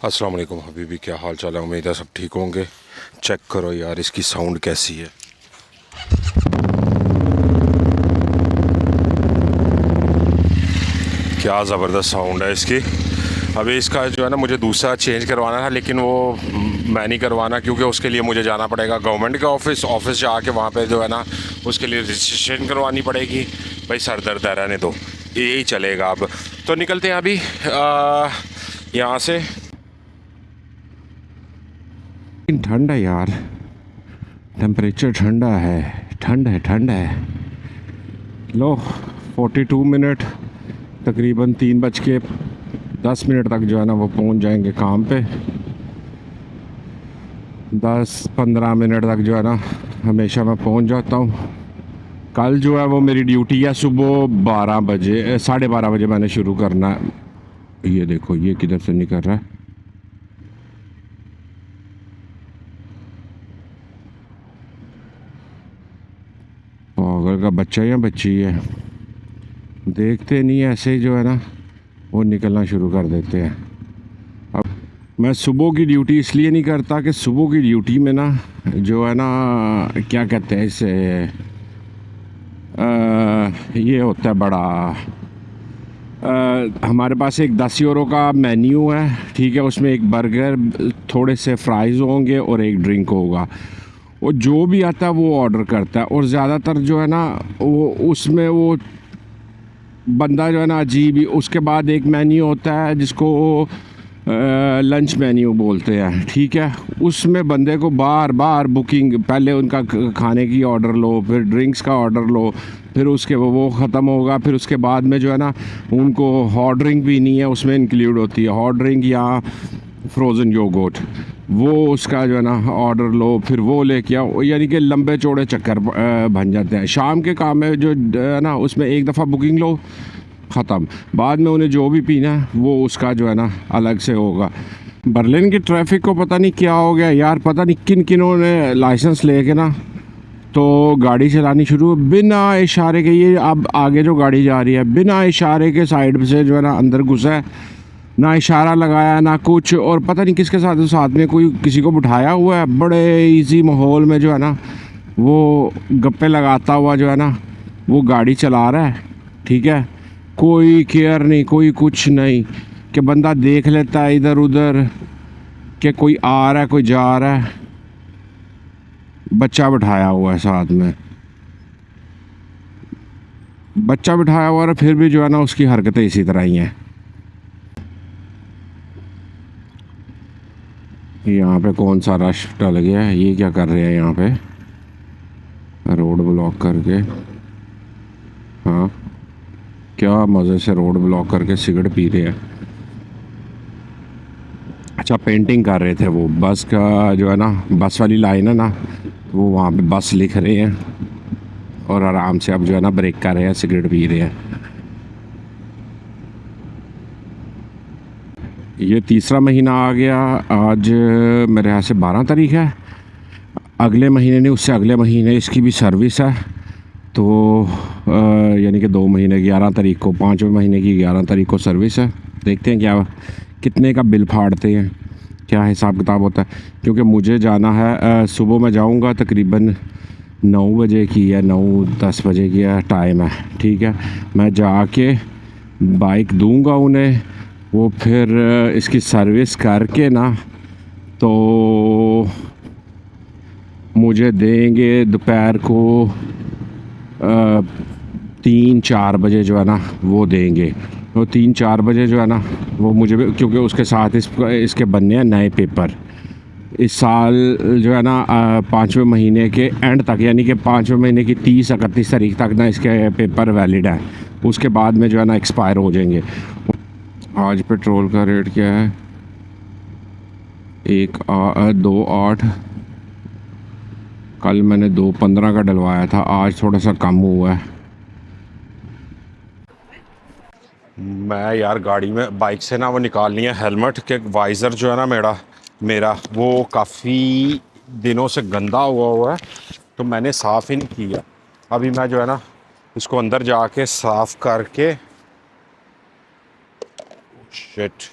अस्सलाम वालेकुम हबीबी, क्या हाल चाल है। उम्मीद है सब ठीक होंगे। चेक करो यार इसकी साउंड कैसी है। क्या ज़बरदस्त साउंड है इसकी। अभी इसका जो है ना मुझे दूसरा चेंज करवाना था, लेकिन वो मैं नहीं करवाना क्योंकि उसके लिए मुझे जाना पड़ेगा गवर्नमेंट के ऑफिस जाके वहाँ पे जो है ना उसके लिए रजिस्ट्रेशन करवानी पड़ेगी। भाई सर दर्द है, रहने दो, यही चलेगा। अब तो निकलते हैं अभी यहाँ से। ठंड है यार, टेम्परेचर ठंडा है, ठंड है। लो 42 मिनट, तकरीबन 3:10 तक जो है ना वो पहुंच जाएंगे काम पे। 10-15 मिनट तक जो है ना हमेशा मैं पहुंच जाता हूँ। कल जो है वो मेरी ड्यूटी है सुबह 12 बजे, 12:30 बजे मैंने शुरू करना है। ये देखो ये किधर से निकल रहा है। पागल का बच्चा या बच्ची है, देखते नहीं ऐसे ही जो है ना वो निकलना शुरू कर देते हैं। अब मैं सुबह की ड्यूटी इसलिए नहीं करता कि सुबह की ड्यूटी में ना जो है ना क्या कहते हैं इसे, ये होता है बड़ा, हमारे पास एक 10 यूरो का मेन्यू है, ठीक है। उसमें एक बर्गर, थोड़े से फ्राइज़ होंगे और एक ड्रिंक होगा। वो जो भी आता है वो ऑर्डर करता है, और ज़्यादातर जो है ना वो उसमें वो बंदा जो है ना अजीब ही। उसके बाद एक मेन्यू होता है जिसको लंच मेन्यू बोलते हैं, ठीक है। उसमें बंदे को बार बार बुकिंग, पहले उनका खाने की ऑर्डर लो, फिर ड्रिंक्स का ऑर्डर लो, फिर उसके वो ख़त्म होगा। फिर उसके बाद में जो है ना उनको हॉट ड्रिंक भी नहीं है उसमें इंक्लूड होती है, हॉट ड्रिंक या फ्रोज़न योगर्ट, वो उसका जो है ना ऑर्डर लो, फिर वो लेके आओ। यानी कि लंबे चौड़े चक्कर बन जाते हैं। शाम के काम में जो है ना उसमें एक दफ़ा बुकिंग लो, ख़त्म। बाद में उन्हें जो भी पीना है वो उसका जो है ना अलग से होगा। बर्लिन की ट्रैफिक को पता नहीं क्या हो गया यार, पता नहीं किन किनों ने लाइसेंस लेके ना तो गाड़ी चलानी शुरू बिना इशारे के। ये अब आगे जो गाड़ी जा रही है बिना इशारे के साइड से जो है ना अंदर घुसा है, ना इशारा लगाया ना कुछ, और पता नहीं किसके साथ में कोई किसी को बिठाया हुआ है। बड़े इजी माहौल में जो है ना वो गप्पे लगाता हुआ जो है ना वो गाड़ी चला रहा है, ठीक है। कोई केयर नहीं, कोई कुछ नहीं, कि बंदा देख लेता है इधर उधर कि कोई आ रहा है कोई जा रहा है। बच्चा बिठाया हुआ है साथ में, बच्चा बिठाया हुआ है, फिर भी जो है ना उसकी हरकतें इसी तरह ही हैं। यहाँ पे कौन सा रश टल गया है, ये क्या कर रहे हैं यहाँ पे, रोड ब्लॉक करके। हाँ, क्या मज़े से रोड ब्लॉक करके सिगरेट पी रहे हैं। अच्छा, पेंटिंग कर रहे थे वो बस का जो है ना, बस वाली लाइन है ना, वो वहाँ पे बस लिख रहे हैं और आराम से अब जो है ना ब्रेक कर रहे हैं, सिगरेट पी रहे हैं। ये तीसरा महीना आ गया आज, मेरे यहाँ से 12 तारीख है। अगले महीने नहीं, उससे अगले महीने इसकी भी सर्विस है। तो यानी कि 2 महीने 11 तारीख को, 5वें महीने की 11 तारीख को सर्विस है। देखते हैं क्या कितने का बिल फाड़ते हैं, क्या हिसाब किताब होता है। क्योंकि मुझे जाना है, सुबह मैं जाऊंगा, तकरीबन 9 बजे की है, 9-10 बजे की है टाइम है, ठीक है। मैं जाके बाइक दूंगा उन्हें, वो फिर इसकी सर्विस करके ना तो मुझे देंगे दोपहर को 3-4 बजे जो है ना वो देंगे। तो 3-4 बजे जो है ना वो मुझे, क्योंकि उसके साथ इसके बनने हैं नए पेपर इस साल जो है ना, 5वें महीने के एंड तक, यानी कि 5वें महीने की 30-31 तारीख तक ना इसके पेपर वैलिड है। उसके बाद में जो है ना एक्सपायर हो जाएंगे। आज पेट्रोल का रेट क्या है, 2.8। कल मैंने 2.15 का डलवाया था, आज थोड़ा सा कम हुआ है। मैं यार गाड़ी में बाइक से ना वो निकाल लिया हेलमेट के वाइज़र जो है ना मेरा वो काफ़ी दिनों से गंदा हुआ है, तो मैंने साफ़ ही नहीं किया। अभी मैं जो है ना इसको अंदर जाके साफ़ करके, शिट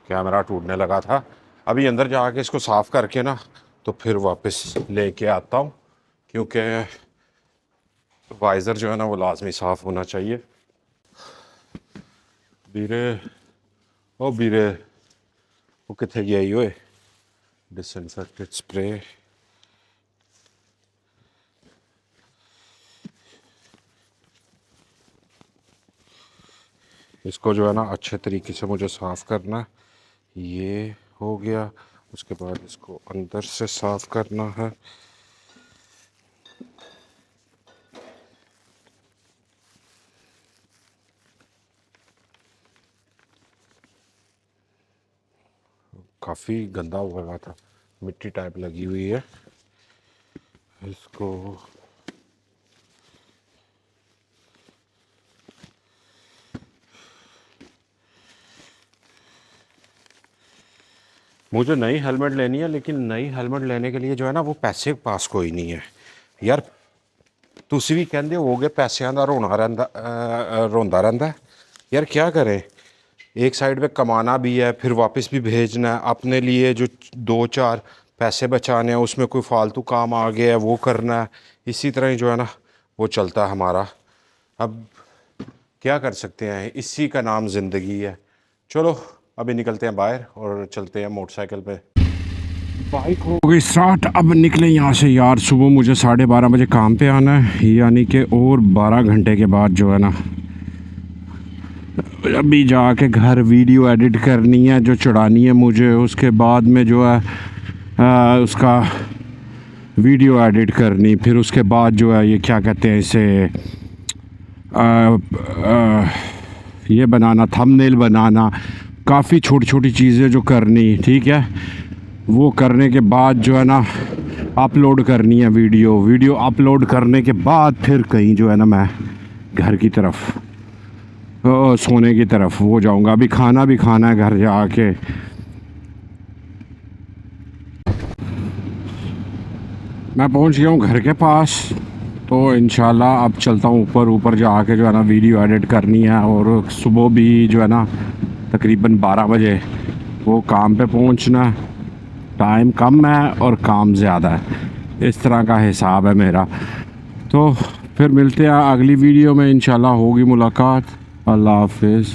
कैमरा टूटने लगा था। अभी अंदर जाके इसको साफ़ करके ना तो फिर वापस लेके आता हूँ, क्योंकि वाइज़र जो है ना वो लाजमी साफ़ होना चाहिए। बीरे ओ बीरे वो कितने गया ही हुए डिसइंफेक्टेड स्प्रे। इसको जो है ना अच्छे तरीके से मुझे साफ़ करना। ये हो गया, उसके बाद इसको अंदर से साफ़ करना है। काफ़ी गंदा हुआ था, मिट्टी टाइप लगी हुई है। इसको मुझे नई हेलमेट लेनी है, लेकिन नई हेलमेट लेने के लिए जो है ना वो पैसे पास कोई नहीं है यार। तुसी भी कहते होगे पैसों का रोंदा रहता है यार, क्या करें। एक साइड पे कमाना भी है, फिर वापस भी भेजना है, अपने लिए जो 2-4 पैसे बचाने हैं उसमें कोई फालतू काम आ गया है वो करना है। इसी तरह ही जो है ना वो चलता है हमारा। अब क्या कर सकते हैं, इसी का नाम ज़िंदगी है। चलो अभी निकलते हैं बाहर और चलते हैं मोटरसाइकिल पे। बाइक हो गई स्टार्ट, अब निकले यहाँ से यार। सुबह मुझे 12:30 बजे काम पे आना है, यानी कि और 12 घंटे के बाद जो है ना अभी जाके घर वीडियो एडिट करनी है जो चढ़ानी है मुझे। उसके बाद में जो है उसका वीडियो एडिट करनी, फिर उसके बाद जो है ये क्या कहते हैं इसे ये बनाना, थंबनेल बनाना, काफ़ी छोटी छोटी चीज़ें जो करनी, ठीक है। वो करने के बाद जो है ना अपलोड करनी है वीडियो अपलोड करने के बाद फिर कहीं जो है ना मैं घर की तरफ सोने की तरफ वो जाऊंगा। अभी खाना भी खाना है घर जाके। मैं पहुंच गया हूँ घर के पास, तो इंशाल्लाह अब चलता हूँ ऊपर जाके जो है ना वीडियो एडिट करनी है। और सुबह भी जो है ना तकरीबन 12 बजे वो काम पे पहुंचना है। टाइम कम है और काम ज़्यादा है, इस तरह का हिसाब है मेरा। तो फिर मिलते हैं अगली वीडियो में, इंशाल्लाह होगी मुलाकात। अल्लाह हाफिज़।